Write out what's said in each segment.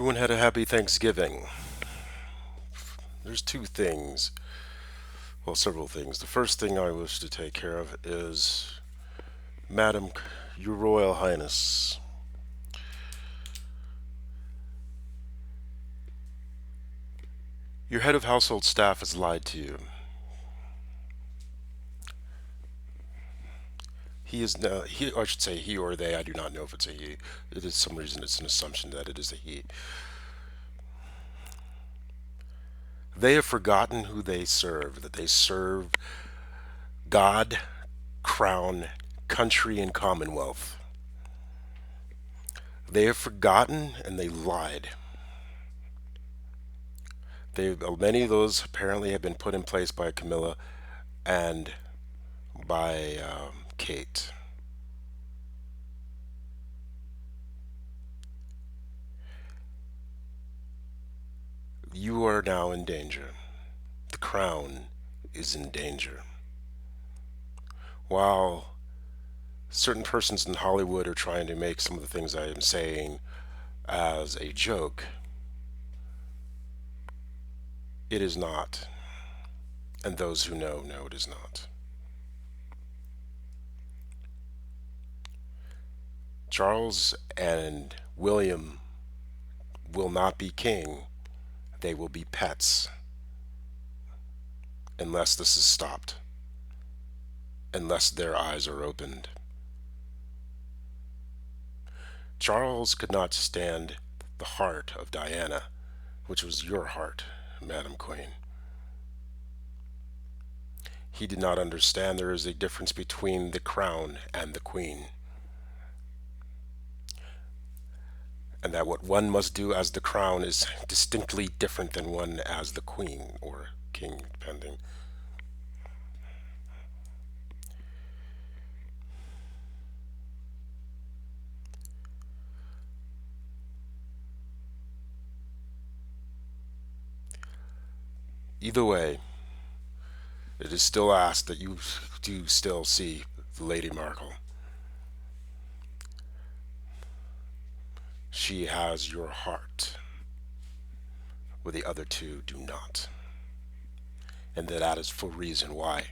Everyone had a happy Thanksgiving. There's two things, well, several things. The first thing I wish to take care of is, Madam, Your Royal Highness, your head of household staff has lied to you. He is now, I should say he or they, I do not know if it's a he. It is some reason it's an assumption that it is a he. They have forgotten who they serve, that they serve God, crown, country, and commonwealth. They have forgotten and they lied. Many of those apparently have been put in place by Camilla and by Kate. You are now in danger. The crown is in danger. While certain persons in Hollywood are trying to make some of the things I am saying as a joke, it is not. And those who know it is not. Charles and William will not be king, they will be pets unless this is stopped, unless their eyes are opened. Charles could not stand the heart of Diana, which was your heart, Madam Queen. He did not understand there is a difference between the crown and the queen, and that what one must do as the crown is distinctly different than one as the queen or king, depending. Either way, it is still asked that you do still see Lady Markle. She has your heart, where the other two do not. And that is for reason why.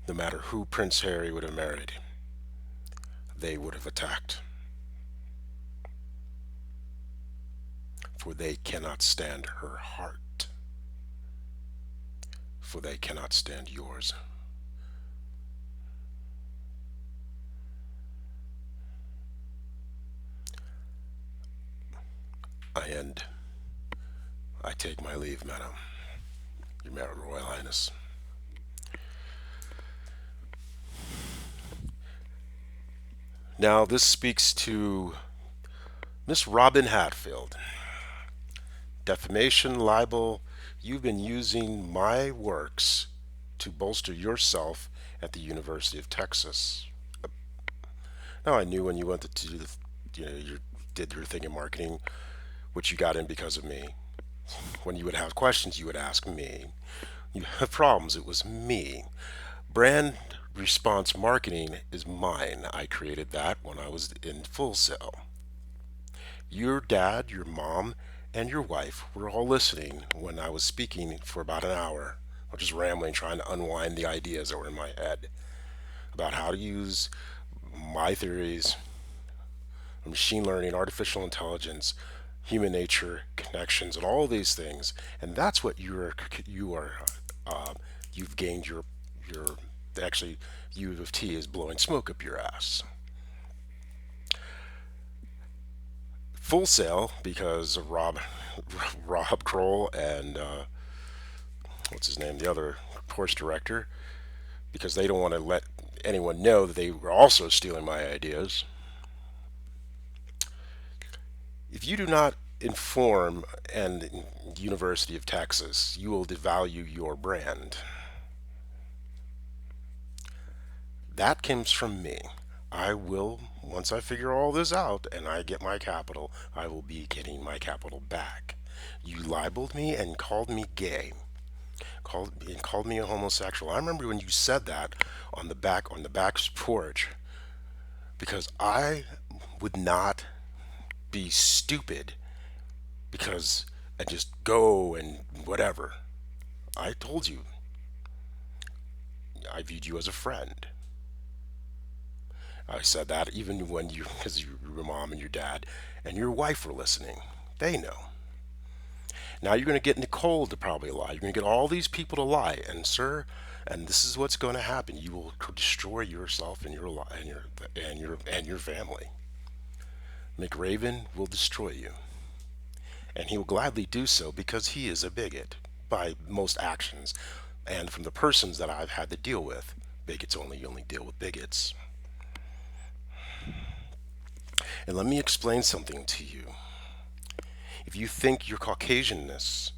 No matter who Prince Harry would have married, they would have attacked. For they cannot stand her heart. For they cannot stand yours. I end. I take my leave, madam. Your Royal Highness. Now, this speaks to Miss Robin Hatfield. Defamation, libel, you've been using my works to bolster yourself at the University of Texas. Now, I knew when you wanted to do you did your thing in marketing, which you got in because of me. When you would have questions, you would ask me. You have problems, it was me. Brand response marketing is mine. I created that when I was in Full Sail. Your dad, your mom, and your wife were all listening when I was speaking for about an hour. I was just rambling, trying to unwind the ideas that were in my head about how to use my theories, machine learning, artificial intelligence, human nature, connections, and all these things. And that's what uh, you've gained your actually U of T is blowing smoke up your ass. Full Sail because of Rob Kroll and what's his name, the other course director, because they don't want to let anyone know that they were also stealing my ideas. If you do not inform and University of Texas, you will devalue your brand. That comes from me. I will, once I figure all this out and I get my capital, I will be getting my capital back. You libeled me and called me gay, called me a homosexual. I remember when you said that on the back porch because I would not be stupid because and just go and whatever. I told you, I viewed you as a friend. I said that even when you, because your mom and your dad and your wife were listening. They know. Now you're going to get Nicole to probably lie. You're going to get all these people to lie. And sir, and this is what's going to happen. You will destroy yourself and your family. McRaven will destroy you. And he will gladly do so because he is a bigot by most actions. And from the persons that I've had to deal with, bigots only deal with bigots. And let me explain something to you. If you think your Caucasianness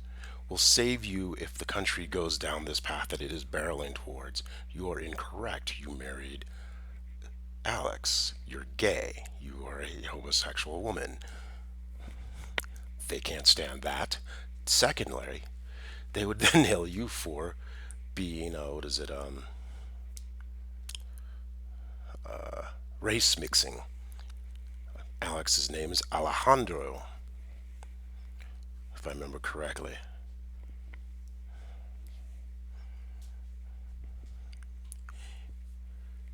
will save you if the country goes down this path that it is barreling towards, you are incorrect. You married Alex. You're gay. You are a homosexual woman. They can't stand that. Secondly, they would then nail you for being, what is it, race mixing. Alex's name is Alejandro, if I remember correctly.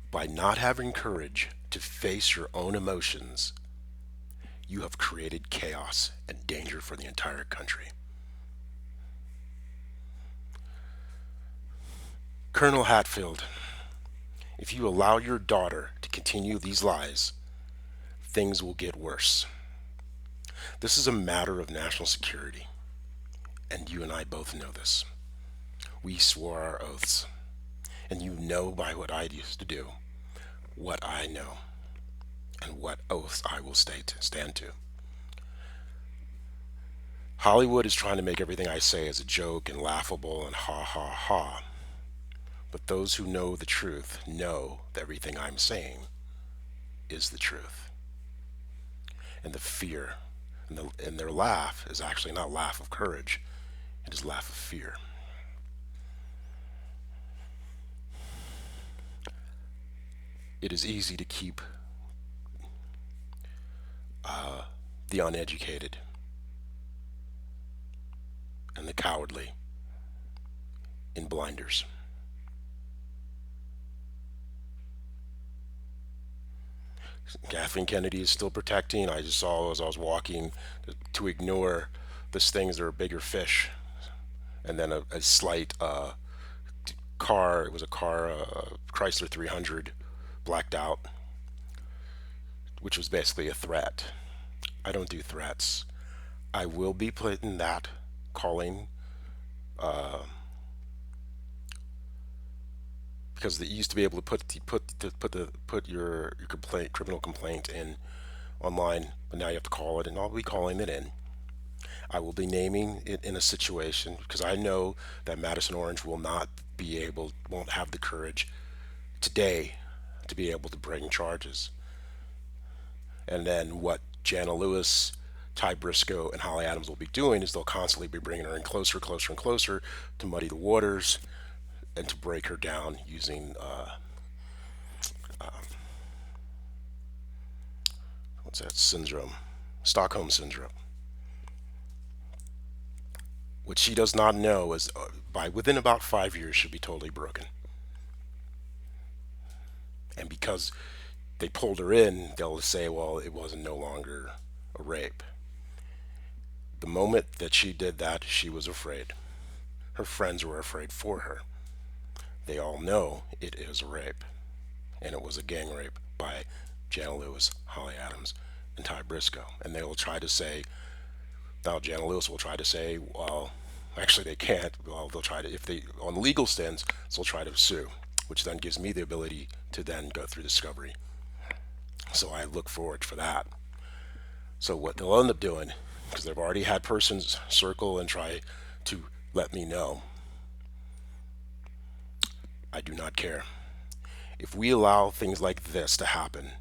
By not having courage to face your own emotions, you have created chaos and danger for the entire country. Colonel Hatfield, if you allow your daughter to continue these lies, things will get worse. This is a matter of national security, and you and I both know this. We swore our oaths, and you know by what I used to do, what I know, and what oaths I will stand to. Hollywood is trying to make everything I say as a joke and laughable and ha ha ha. But those who know the truth know that everything I'm saying is the truth. And the fear and their laugh is actually not laugh of courage, it is laugh of fear. It is easy to keep the uneducated and the cowardly in blinders. Kathleen Kennedy is still protecting. I just saw as I was walking to ignore this things that are bigger fish, and then a slight car. It was a car, Chrysler 300, blacked out, which was basically a threat. I don't do threats. I will be putting that calling because they used to be able to put your criminal complaint in online, but now you have to call it, and I'll be calling it in. I will be naming it in a situation because I know that Madison Orange won't have the courage today to be able to bring charges. And then what Jana Lewis, Ty Briscoe, and Holly Adams will be doing is they'll constantly be bringing her in closer, closer, and closer to muddy the waters and to break her down using what's that syndrome? Stockholm syndrome. What she does not know is by within about 5 years she'll be totally broken. And because they pulled her in, they'll say, well, it wasn't no longer a rape. The moment that she did that, she was afraid. Her friends were afraid for her. They all know it is a rape. And it was a gang rape by Jana Lewis, Holly Adams, and Ty Briscoe. And they will try to say, now Jana Lewis will try to say, well, actually they can't. Well, they'll try to, if they, on legal stands, they'll try to sue, which then gives me the ability to then go through discovery. So I look forward for that. So what they'll end up doing, because they've already had persons circle and try to let me know, I do not care. If we allow things like this to happen,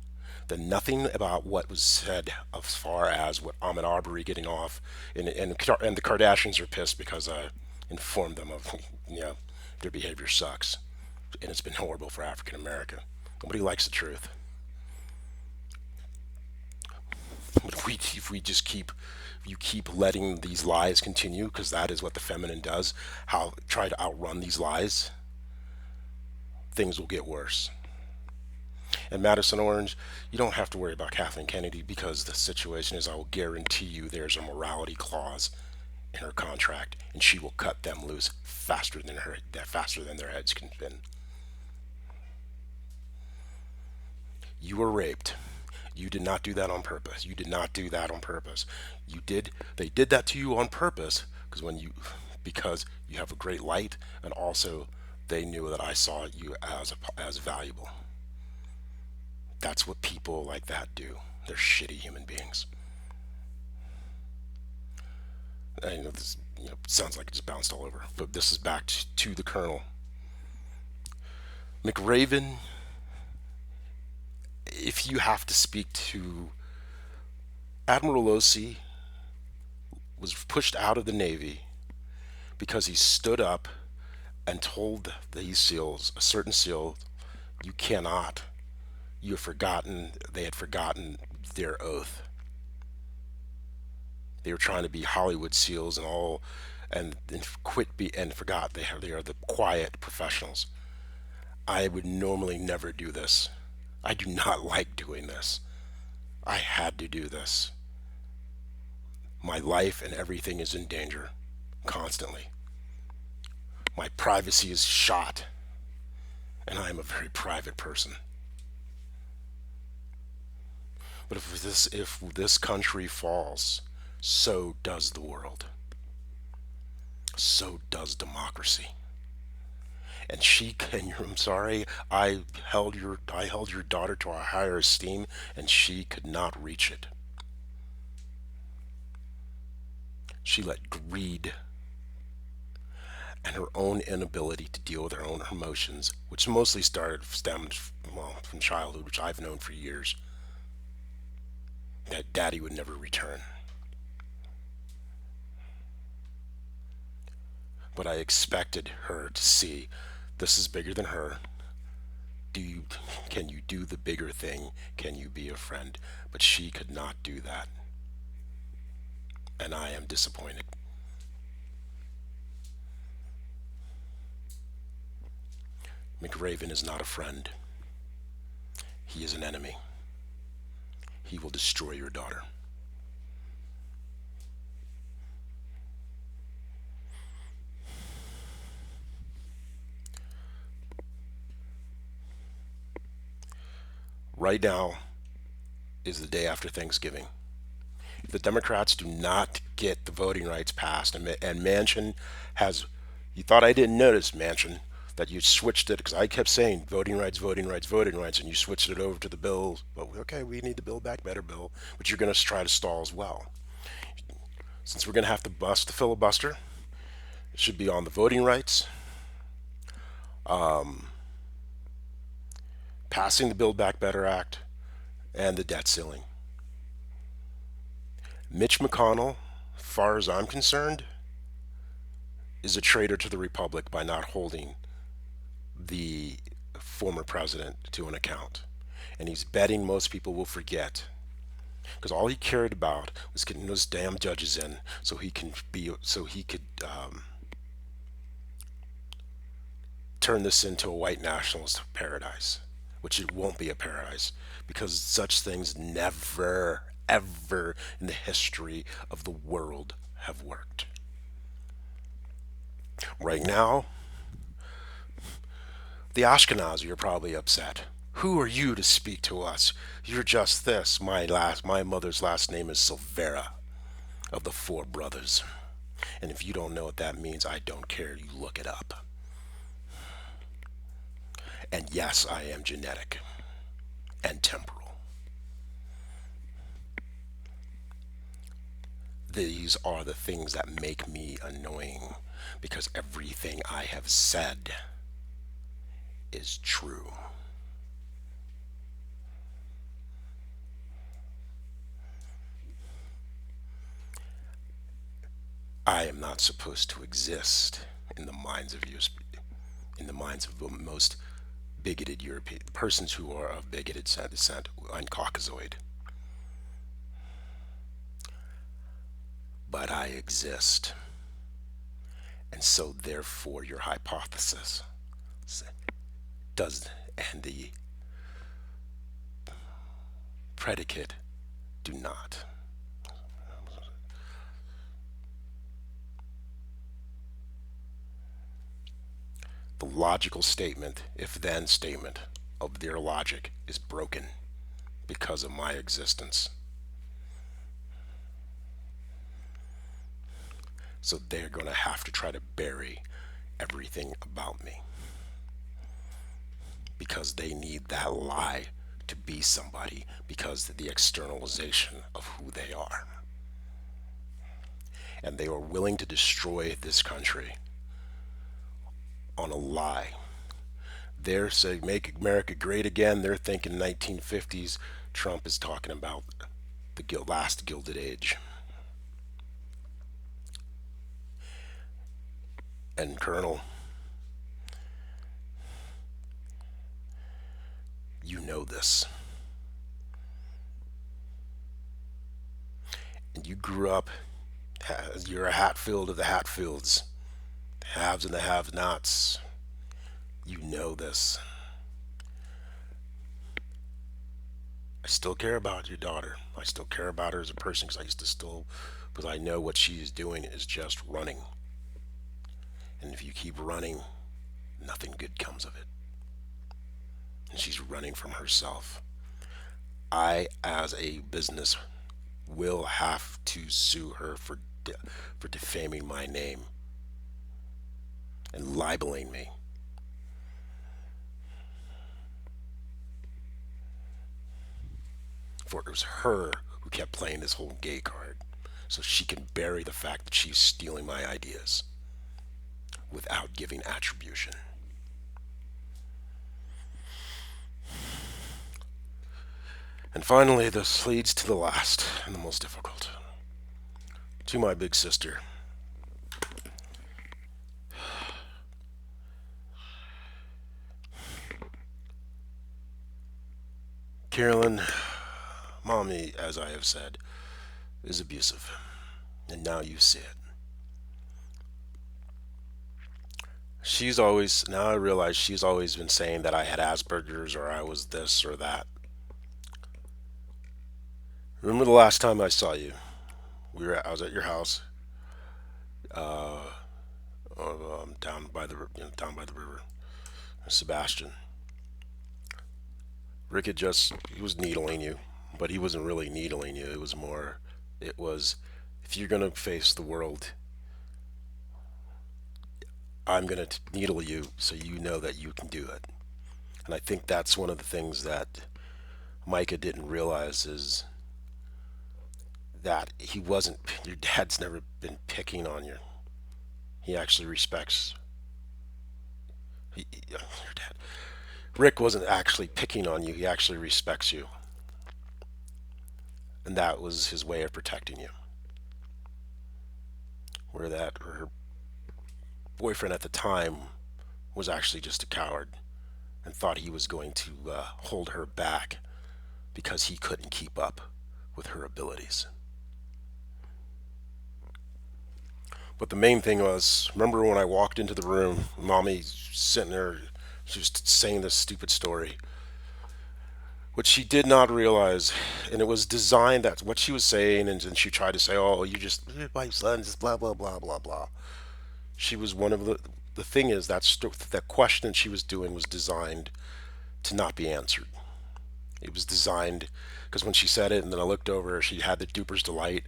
then nothing about what was said as far as what Ahmaud Arbery getting off, and the Kardashians are pissed because I informed them of, their behavior sucks, and it's been horrible for African America. Nobody likes the truth. if we just keep you keep letting these lies continue, because that is what the feminine does, how try to outrun these lies, things will get worse. And Madison Orange, you don't have to worry about Kathleen Kennedy, because the situation is, I will guarantee you there's a morality clause in her contract, and she will cut them loose faster than their heads can spin. You were raped. You did not do that on purpose. You did not do that on purpose. You did. They did that to you on purpose because you have a great light, and also they knew that I saw you as valuable. That's what people like that do. They're shitty human beings. I know this sounds like it just bounced all over, but this is back to the Colonel. McRaven, if you have to speak to Admiral Losey, was pushed out of the Navy because he stood up and told these SEALs, a certain SEAL, you cannot, you have forgotten, they had forgotten their oath. They were trying to be Hollywood SEALs and all, and forgot they are the quiet professionals. I would normally never do this. I do not like doing this. I had to do this. My life and everything is in danger constantly. My privacy is shot, and I am a very private person. But if this country falls, so does the world. So does democracy. And I'm sorry, I held your daughter to a higher esteem, and she could not reach it. She let greed and her own inability to deal with her own emotions, which mostly stemmed from childhood, which I've known for years, that daddy would never return. But I expected her to see this is bigger than her. Can you do the bigger thing? Can you be a friend? But she could not do that. And I am disappointed. McRaven is not a friend. He is an enemy. He will destroy your daughter. Right now is the day after Thanksgiving. If the Democrats do not get the voting rights passed, and Manchin has, you thought I didn't notice, Manchin, that you switched it, because I kept saying voting rights, voting rights, voting rights, and you switched it over to the bill. But okay, we need the Build Back Better bill, but you're going to try to stall as well. Since we're going to have to bust the filibuster, it should be on the voting rights, passing the Build Back Better Act, and the debt ceiling. Mitch McConnell, as far as I'm concerned, is a traitor to the Republic by not holding the former president to an account. And he's betting most people will forget. Because all he cared about was getting those damn judges in so he could turn this into a white nationalist paradise, which it won't be a paradise, because such things never, ever in the history of the world have worked. Right now, the Ashkenazi are probably upset. Who are you to speak to us? You're just this. My mother's last name is Silvera, of the Four Brothers. And if you don't know what that means, I don't care. You look it up. And yes, I am genetic and temporal. These are the things that make me annoying, because everything I have said is true. I am not supposed to exist in the minds of you, in the minds of the most bigoted persons who are of bigoted descent and Caucasoid. I exist. And so, therefore, your hypothesis does, and the predicate do not. The logical statement, if then statement, of their logic is broken because of my existence. So they're going to have to try to bury everything about me because they need that lie to be somebody because of the externalization of who they are. And they are willing to destroy this country on a lie. They're saying, make America great again. They're thinking 1950s. Trump is talking about the last Gilded Age. And Colonel, you know this. And you grew up, you're a Hatfield of the Hatfields, the haves and the have-nots. You know this. I still care about your daughter. I still care about her as a person because I used to still, because I know what she is doing is just running. And if you keep running, nothing good comes of it. And she's running from herself. I, as a business, will have to sue her for defaming my name and libeling me. For it was her who kept playing this whole gay card so she can bury the fact that she's stealing my ideas without giving attribution. And finally, this leads to the last and the most difficult. To my big sister. Carolyn, mommy, as I have said, is abusive. And now you see it. Now I realize she's always been saying that I had Asperger's or I was this or that. Remember the last time I saw you? I was at your house, down by the river. Sebastian. Rick he was needling you, but he wasn't really needling you. It was, if you're going to face the world, I'm going to needle you so you know that you can do it. And I think that's one of the things that Micah didn't realize is that your dad's never been picking on you. He actually respects your dad. Rick wasn't actually picking on you. He actually respects you. And that was his way of protecting you. Where her boyfriend at the time was actually just a coward and thought he was going to hold her back because he couldn't keep up with her abilities. But the main thing was, remember when I walked into the room, mommy sitting there, she was saying this stupid story. What she did not realize, and it was designed that what she was saying, and she tried to say, oh, you're my son, just blah, blah, blah, blah, blah. She was one of the thing is that question she was doing was designed to not be answered. It was designed, because when she said it, and then I looked over, she had the duper's delight.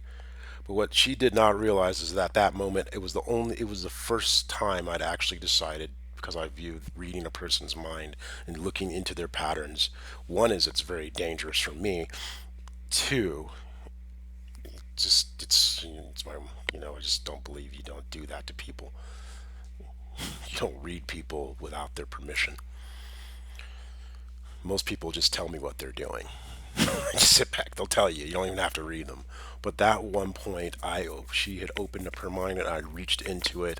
But what she did not realize is that moment, it was the first time I'd actually decided, because I view reading a person's mind and looking into their patterns. One is it's very dangerous for me. Two, it's my, I just don't believe you don't do that to people. You don't read people without their permission. Most people just tell me what they're doing. Just sit back, they'll tell you. You don't even have to read them. But that one point, she had opened up her mind, and I reached into it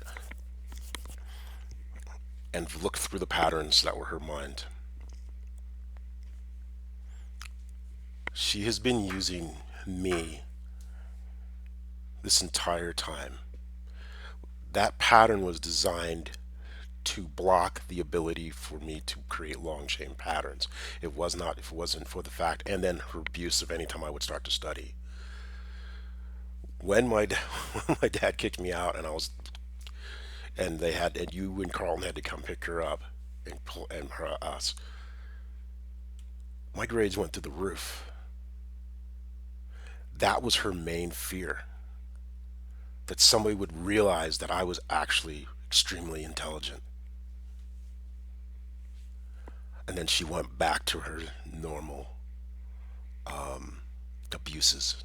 and looked through the patterns that were her mind. She has been using me this entire time. That pattern was designed to block the ability for me to create long chain patterns. It was not, if it wasn't for the fact, and then her abuse of any time I would start to study. When my when my dad kicked me out, and I was, and they had, and you and Carlton had to come pick her up and pull and her, us. My grades went through the roof. That was her main fear, that somebody would realize that I was actually extremely intelligent. And then she went back to her normal abuses.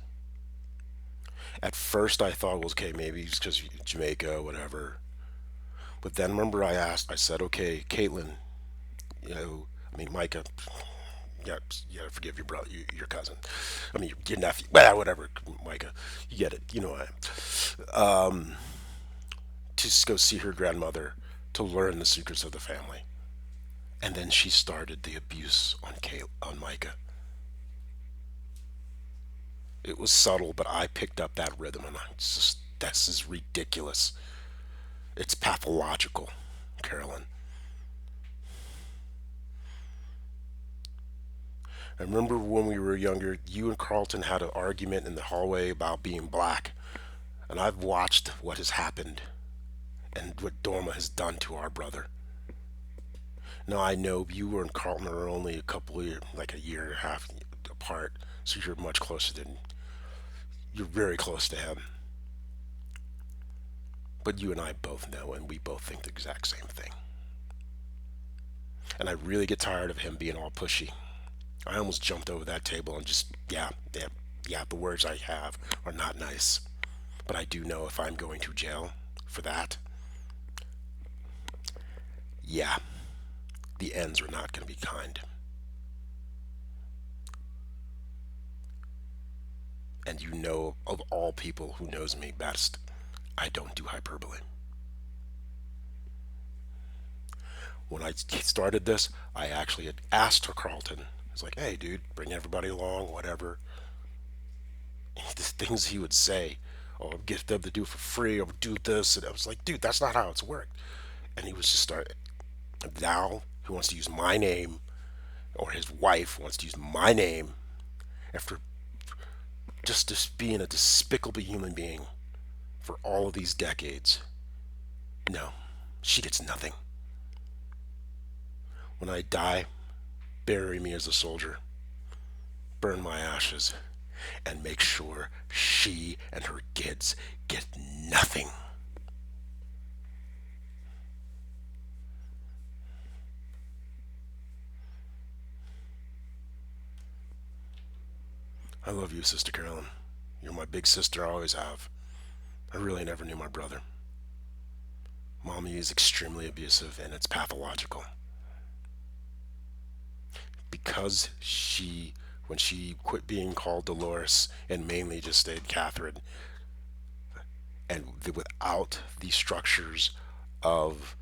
At first, I thought, well, okay, maybe it's because Jamaica, whatever. But then remember, I said, okay, Caitlin, I mean, Micah, yeah, you gotta forgive your brother, your cousin. I mean, your nephew, well, whatever, Micah, you get it. You know what to go see her grandmother to learn the secrets of the family. And then she started the abuse on on Micah. It was subtle, but I picked up that rhythm, and I just, this is ridiculous. It's pathological, Carolyn. I remember when we were younger, you and Carlton had an argument in the hallway about being black, and I've watched what has happened and what Dorma has done to our brother. Now I know you and Carlton are only a couple of years, like a year and a half apart, so you're much closer than, you're very close to him. But you and I both know, and we both think the exact same thing. And I really get tired of him being all pushy. I almost jumped over that table and just, yeah, yeah, yeah, the words I have are not nice. But I do know if I'm going to jail for that, yeah, the ends are not going to be kind. And you know, of all people who knows me best, I don't do hyperbole. When I started this, I actually had asked her, Carlton. I was like, hey, dude, bring everybody along, whatever. The things he would say, oh, get them to do it for free, or do this. And I was like, dude, that's not how it's worked. And he was just starting. Now he wants to use my name, or his wife wants to use my name after just being a despicable human being for all of these decades. No, she gets nothing. When I die, bury me as a soldier, burn my ashes, and make sure she and her kids get nothing. I love you, Sister Carolyn. You're my big sister, I always have. I really never knew my brother. Mommy is extremely abusive, and it's pathological. Because she, when she quit being called Dolores and mainly just stayed Catherine, and without the structures of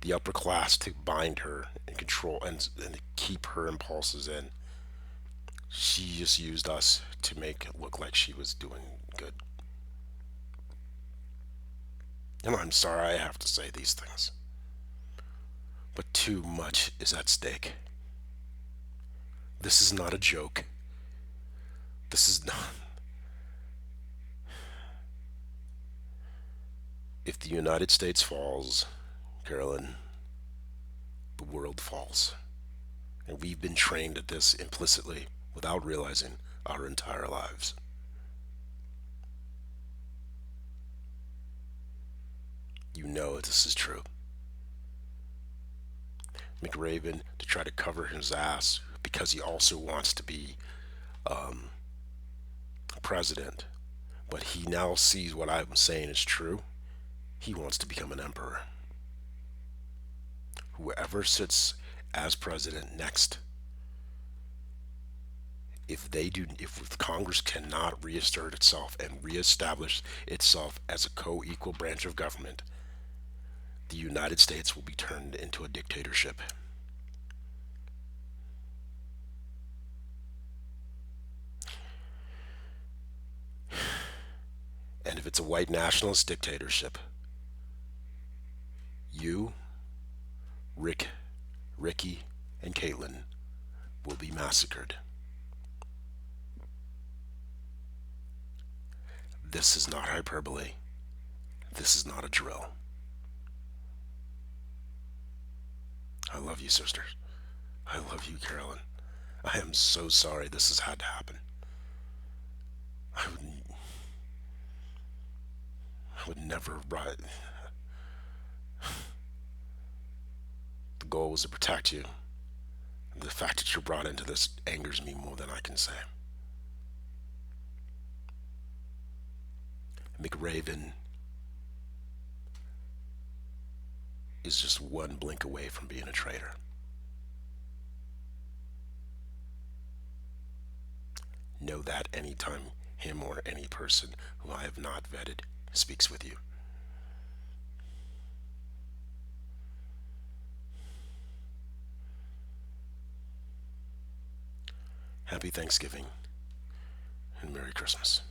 the upper class to bind her and control and keep her impulses in, she just used us to make it look like she was doing good. And I'm sorry I have to say these things, but too much is at stake. This is not a joke. This is not. If the United States falls, Carolyn, the world falls. And we've been trained at this implicitly without realizing our entire lives. You know this is true. McRaven, to try to cover his ass because he also wants to be president, but he now sees what I'm saying is true. He wants to become an emperor. Whoever sits as president next, if Congress cannot reassert itself and reestablish itself as a co-equal branch of government, the United States will be turned into a dictatorship. And if it's a white nationalist dictatorship, you, Rick, Ricky, and Caitlin will be massacred. This is not hyperbole. This is not a drill. I love you, sisters. I love you, Carolyn. I am so sorry this has had to happen. I would, I would never write. The goal was to protect you. The fact that you're brought into this angers me more than I can say. McRaven is just one blink away from being a traitor. Know that anytime him or any person who I have not vetted speaks with you. Happy Thanksgiving and Merry Christmas.